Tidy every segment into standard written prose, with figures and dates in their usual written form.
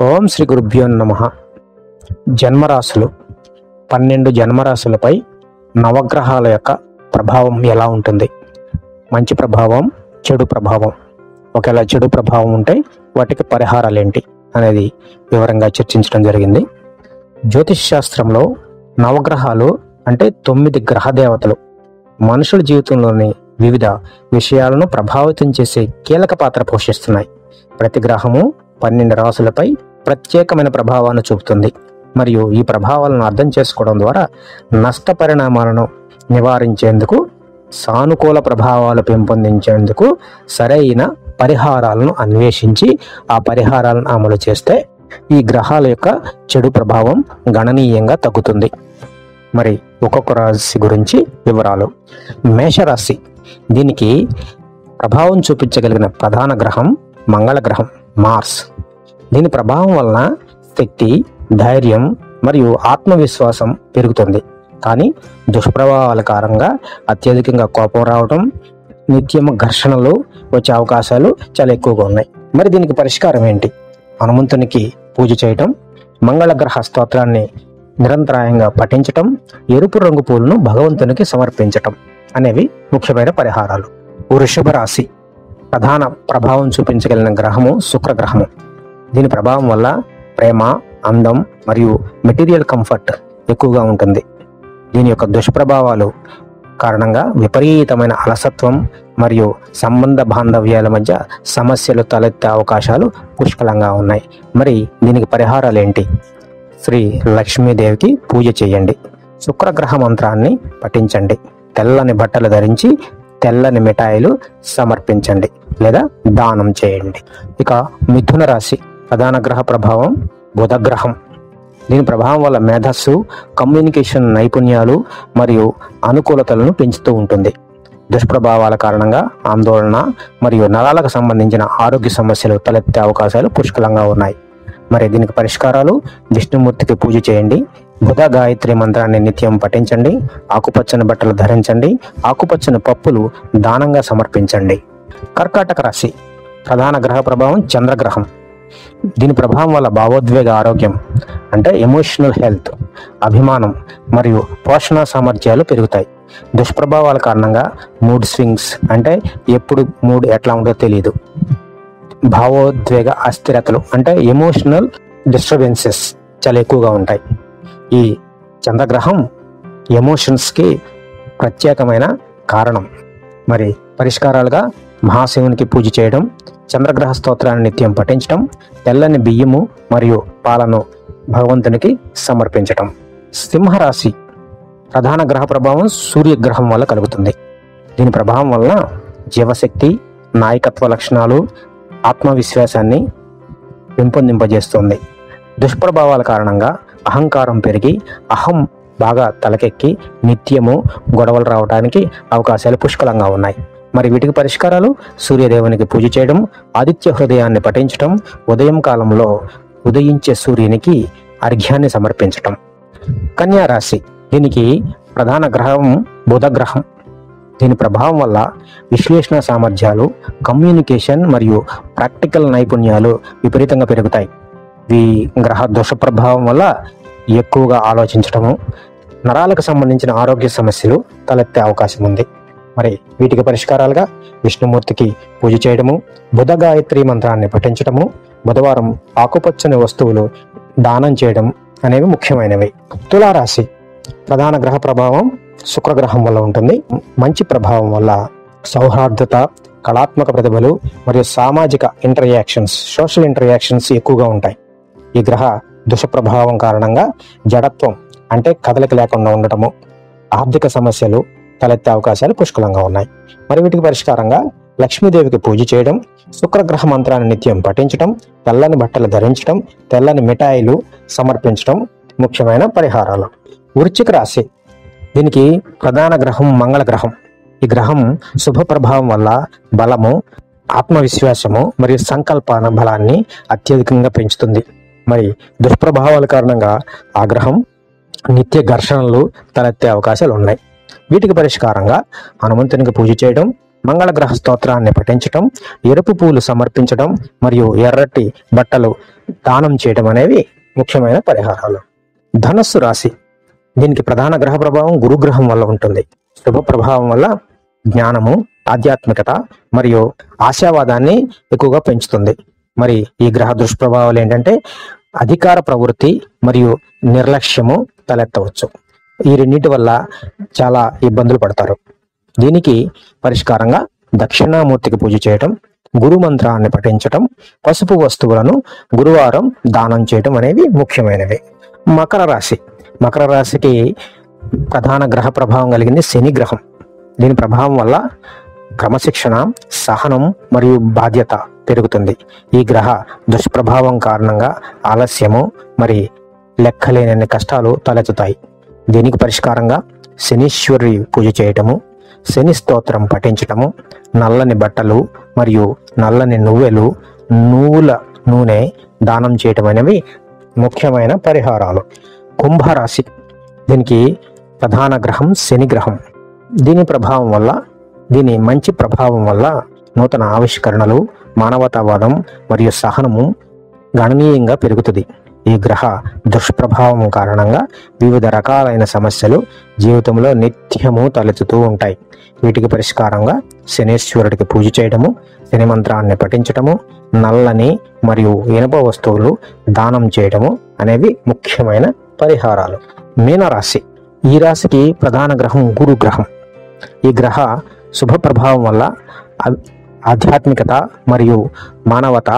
ఓం శ్రీ గురుభ్యో నమః. జన్మరాశులు 12 జన్మరాశులపై నవగ్రహాల యొక్క ప్రభావం ఎలా ఉంటుంది? మంచి ప్రభావం, చెడు ప్రభావం. ఒకవేళ చెడు ప్రభావం ఉంటే వాటికి పరిహారాలు ఏంటి అనేది వివరంగా చర్చించడం జరిగింది. జ్యోతిష్ శాస్త్రంలో నవగ్రహాలు అంటే 9 గ్రహ దేవతలు మనుషుల జీవితంలోని వివిధ విషయాలను ప్రభావితం చేసే కీలక పాత్ర పోషిస్తున్నాయి. ప్రతి గ్రహము 12 రాశులపై ప్రత్యేకమైన ప్రభావాన్ని చూపుతుంది. మరియు ఈ ప్రభావాలను అర్థం చేసుకోవడం ద్వారా నష్ట పరిణామాలను నివారించేందుకు, సానుకూల ప్రభావాలు పెంపొందించేందుకు సరైన పరిహారాలను అన్వేషించి ఆ పరిహారాలను అమలు చేస్తే ఈ గ్రహాల యొక్క చెడు ప్రభావం గణనీయంగా తగ్గుతుంది. మరి ఒక్కొక్క రాశి గురించి వివరాలు. మేషరాశి, దీనికి ప్రభావం చూపించగలిగిన ప్రధాన గ్రహం మంగళ గ్రహం, మార్స్. దీని ప్రభావం వలన శక్తి, ధైర్యం మరియు ఆత్మవిశ్వాసం పెరుగుతుంది. కానీ దుష్ప్రభావాల కారణంగా అత్యధికంగా కోపం రావడం, నిత్యం ఘర్షణలు వచ్చే అవకాశాలు చాలా ఎక్కువగా ఉన్నాయి. మరి దీనికి పరిష్కారం ఏంటి? హనుమంతునికి పూజ చేయటం, మంగళ గ్రహ స్తోత్రాన్ని నిరంతరాయంగా పఠించటం, ఎరుపు రంగు పూలను భగవంతునికి సమర్పించటం అనేవి ముఖ్యమైన పరిహారాలు. వృషభ రాశి, ప్రధాన ప్రభావం చూపించగలిగిన గ్రహము శుక్రగ్రహము. దీని ప్రభావం వల్ల ప్రేమ, అందం మరియు మెటీరియల్ కంఫర్ట్ ఎక్కువగా ఉంటుంది. దీని యొక్క దుష్ప్రభావాలు కారణంగా విపరీతమైన అలసత్వం మరియు సంబంధ బాంధవ్యాల మధ్య సమస్యలు తలెత్తే అవకాశాలు పుష్కలంగా ఉన్నాయి. మరి దీనికి పరిహారాలు ఏంటి? శ్రీ లక్ష్మీదేవికి పూజ చేయండి, శుక్రగ్రహ మంత్రాన్ని పఠించండి, తెల్లని బట్టలు ధరించి తెల్లని మిఠాయిలు సమర్పించండి లేదా దానం చేయండి. ఇక మిథున రాశి, ప్రధాన గ్రహ ప్రభావం బుధగ్రహం. దీని ప్రభావం వల్ల మేధస్సు, కమ్యూనికేషన్ నైపుణ్యాలు మరియు అనుకూలతలను పెంచుతూ ఉంటుంది. దుష్ప్రభావాల కారణంగా ఆందోళన మరియు నరాలకు సంబంధించిన ఆరోగ్య సమస్యలు తలెత్తే అవకాశాలు పుష్కలంగా ఉన్నాయి. మరి దీనికి పరిష్కారాలు: విష్ణుమూర్తికి పూజ చేయండి, బుధ గాయత్రి మంత్రాన్ని నిత్యం పఠించండి, ఆకుపచ్చని బట్టలు ధరించండి, ఆకుపచ్చని పప్పులు దానంగా సమర్పించండి. కర్కాటక రాశి, ప్రధాన గ్రహ ప్రభావం చంద్రగ్రహం. దీని ప్రభావం వల్ల భావోద్వేగ ఆరోగ్యం అంటే ఎమోషనల్ హెల్త్, అభిమానం మరియు పోషణ సామర్థ్యాలు పెరుగుతాయి. దుష్ప్రభావాల కారణంగా మూడ్ స్వింగ్స్ అంటే ఎప్పుడు మూడ్ ఎట్లా ఉందో తెలియదు, భావోద్వేగ అస్థిరతలు అంటే ఎమోషనల్ డిస్టర్బెన్సెస్ చాలా ఎక్కువగా ఉంటాయి. ఈ చంద్రగ్రహం ఎమోషన్స్కి ప్రత్యేకమైన కారణం. మరి పరిష్కారాలుగా మహాశివునికి పూజ చేయడం, చంద్రగ్రహ స్తోత్రాన్ని నిత్యం పఠించడం, తెల్లని బియ్యము మరియు పాలను భగవంతునికి సమర్పించటం. సింహరాశి, ప్రధాన గ్రహ ప్రభావం సూర్యగ్రహం వల్ల కలుగుతుంది. దీని ప్రభావం వలన జీవశక్తి, నాయకత్వ లక్షణాలు, ఆత్మవిశ్వాసాన్ని పెంపొందింపజేస్తుంది. దుష్ప్రభావాల కారణంగా అహంకారం పెరిగి అహం బాగా తలకెక్కి నిత్యము గొడవలు రావడానికి అవకాశాలు పుష్కలంగా ఉన్నాయి. మరి వీటికి పరిష్కారాలు: సూర్యదేవునికి పూజ చేయడం, ఆదిత్య హృదయాన్ని పఠించడం, ఉదయం కాలంలో ఉదయించే సూర్యునికి అర్ఘ్యాన్ని సమర్పించటం. కన్యా రాశి, దీనికి ప్రధాన గ్రహం బుధగ్రహం. దీని ప్రభావం వల్ల విశ్లేషణ సామర్థ్యాలు, కమ్యూనికేషన్ మరియు ప్రాక్టికల్ నైపుణ్యాలు విపరీతంగా పెరుగుతాయి. ఈ గ్రహ దోష ప్రభావం వల్ల ఎక్కువగా ఆలోచించటము, నరాలకు సంబంధించిన ఆరోగ్య సమస్యలు తలెత్తే అవకాశం ఉంది. మరి వీటికి పరిష్కారాలుగా విష్ణుమూర్తికి పూజ చేయడము, బుధ గాయత్రి మంత్రాన్ని పఠించడము, బుధవారం ఆకుపచ్చని వస్తువులు దానం చేయడం అనేవి ముఖ్యమైనవి. తులారాశి, ప్రధాన గ్రహ ప్రభావం శుక్రగ్రహం వల్ల ఉంటుంది. మంచి ప్రభావం వల్ల సౌహార్దత, కళాత్మక ప్రతిభలు మరియు సామాజిక సోషల్ ఇంటరాక్షన్స్ ఎక్కువగా ఉంటాయి. ఈ గ్రహ దుష్ప్రభావం కారణంగా జడత్వం అంటే కదలిక లేకుండా ఉండటము, ఆర్థిక సమస్యలు తలెత్తే అవకాశాలు పుష్కలంగా ఉన్నాయి. మరి వీటికి పరిష్కారంగా లక్ష్మీదేవికి పూజ చేయడం, శుక్రగ్రహ మంత్రాన్ని నిత్యం పఠించడం, తెల్లని బట్టలు ధరించడం, తెల్లని మిఠాయిలు సమర్పించడం ముఖ్యమైన పరిహారాలు. వృశ్చిక రాశి, దీనికి ప్రధాన గ్రహం మంగళ గ్రహం. ఈ గ్రహం శుభ ప్రభావం వల్ల బలము, ఆత్మవిశ్వాసము మరియు సంకల్పన బలాన్ని అత్యధికంగా పెంచుతుంది. మరి దుష్ప్రభావాల కారణంగా ఆ గ్రహం నిత్య ఘర్షణలు తలెత్తే అవకాశాలు ఉన్నాయి. వీటికి పరిష్కారంగా హనుమంతునికి పూజ చేయడం, మంగళగ్రహ స్తోత్రాన్ని పఠించటం, ఎరుపు పూలు సమర్పించడం మరియు ఎర్రటి బట్టలు దానం చేయడం అనేవి ముఖ్యమైన పరిహారాలు. ధనస్సు రాశి, దీనికి ప్రధాన గ్రహ ప్రభావం గురుగ్రహం వల్ల ఉంటుంది. శుభ ప్రభావం వల్ల జ్ఞానము, ఆధ్యాత్మికత మరియు ఆశావాదాన్ని ఎక్కువగా పెంచుతుంది. మరి ఈ గ్రహ దుష్ప్రభావాలు ఏంటంటే అధికార ప్రవృత్తి మరియు నిర్లక్ష్యము తలెత్తవచ్చు. ఈ రెండింటి వల్ల చాలా ఇబ్బందులు పడతారు. దీనికి పరిష్కారంగా దక్షిణామూర్తికి పూజ చేయటం, గురు మంత్రాన్ని పఠించటం, పసుపు వస్తువులను గురువారం దానం చేయటం అనేవి ముఖ్యమైనవి. మకర రాశి, మకర రాశికి ప్రధాన గ్రహ ప్రభావం కలిగింది శని గ్రహం. దీని ప్రభావం వల్ల క్రమశిక్షణ, సహనం మరియు బాధ్యత పెరుగుతుంది. ఈ గ్రహ దుష్ప్రభావం కారణంగా ఆలస్యము మరి లెక్కలేనన్ని కష్టాలు తలెత్తుతాయి. దీనికి పరిష్కారంగా శనీశ్వరి పూజ చేయటము, శని స్తోత్రం పఠించటము, నల్లని బట్టలు మరియు నల్లని నువ్వుల నూనె దానం చేయటం అనేవి ముఖ్యమైన పరిహారాలు. కుంభరాశి, దీనికి ప్రధాన గ్రహం శని గ్రహం. దీని మంచి ప్రభావం వల్ల నూతన ఆవిష్కరణలు, మానవతావాదం మరియు సహనము గణనీయంగా పెరుగుతుంది. ఈ గ్రహ దుష్ప్రభావం కారణంగా వివిధ రకాలైన సమస్యలు జీవితంలో నిత్యము తలెత్తుతూ ఉంటాయి. వీటికి పరిష్కారంగా శనీశ్వరుడికి పూజ చేయడము, శని మంత్రాన్ని పఠించటము, నల్లని మరియు ఇనుప వస్తువులు దానం చేయడము అనేవి ముఖ్యమైన పరిహారాలు. మీనరాశి, ఈ రాశికి ప్రధాన గ్రహం గురు గ్రహం. ఈ గ్రహ శుభ ప్రభావం వల్ల ఆధ్యాత్మికత మరియు మానవత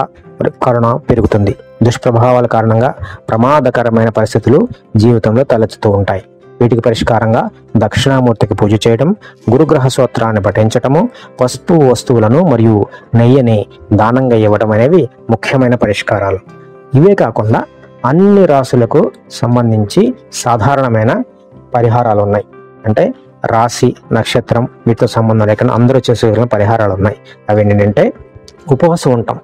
కరుణ పెరుగుతుంది. దుష్ప్రభావాల కారణంగా ప్రమాదకరమైన పరిస్థితులు జీవితంలో తలెత్తుతూ ఉంటాయి. వీటికి పరిష్కారంగా దక్షిణామూర్తికి పూజ చేయడం, గురుగ్రహ స్తోత్రాన్ని పఠించటము, పసుపు వస్తువులను మరియు నెయ్యిని దానంగా ఇవ్వడం అనేవి ముఖ్యమైన పరిష్కారాలు. ఇవే కాకుండా అన్ని రాశులకు సంబంధించి సాధారణమైన పరిహారాలు ఉన్నాయి. అంటే రాశి, నక్షత్రం వీటితో సంబంధం లేకుండా అందరూ చేసే పరిహారాలు ఉన్నాయి. అవి ఏంటంటే ఉపవాసం ఉంటాం.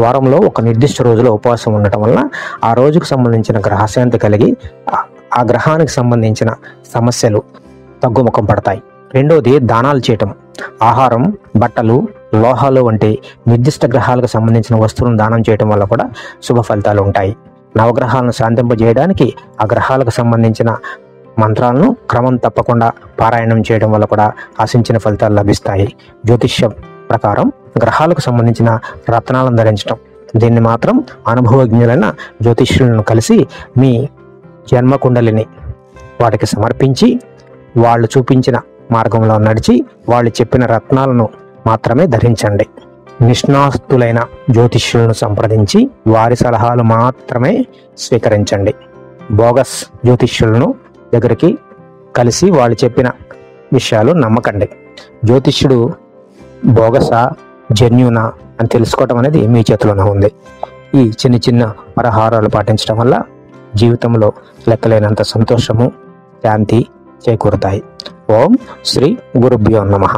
వారంలో ఒక నిర్దిష్ట రోజులో ఉపవాసం ఉండటం వల్ల ఆ రోజుకు సంబంధించిన గ్రహశాంతి కలిగి ఆ గ్రహానికి సంబంధించిన సమస్యలు తగ్గుముఖం పడతాయి. రెండవది దానాలు చేయటం. ఆహారం, బట్టలు, లోహాలు వంటి నిర్దిష్ట గ్రహాలకు సంబంధించిన వస్తువులను దానం చేయటం వల్ల కూడా శుభ ఫలితాలు ఉంటాయి. నవగ్రహాలను శాంతింపజేయడానికి ఆ గ్రహాలకు సంబంధించిన మంత్రాలను క్రమం తప్పకుండా పారాయణం చేయడం వల్ల కూడా ఆశించిన ఫలితాలు లభిస్తాయి. జ్యోతిష్యం ప్రకారం గ్రహాలకు సంబంధించిన రత్నాలను ధరించడం, దీన్ని మాత్రం అనుభవజ్ఞులైన జ్యోతిష్యులను కలిసి మీ జన్మకుండలిని వాటికి సమర్పించి వాళ్ళు చూపించిన మార్గంలో నడిచి వాళ్ళు చెప్పిన రత్నాలను మాత్రమే ధరించండి. నిష్ణాస్తులైన జ్యోతిష్యులను సంప్రదించి వారి సలహాలు మాత్రమే స్వీకరించండి. బోగస్ జ్యోతిష్యులను దగ్గరికి కలిసి వాళ్ళు చెప్పిన విషయాలు నమ్మకండి. జ్యోతిష్యుడు బోగసా, జెన్యూనా అని తెలుసుకోవటం అనేది మీ చేతిలోనే ఉంది. ఈ చిన్న చిన్న పరిహారాలు పాటించడం వల్ల జీవితంలో లెక్కలేనంత సంతోషము, శాంతి చేకూరుతాయి. ఓం శ్రీ గురుభ్యో నమః.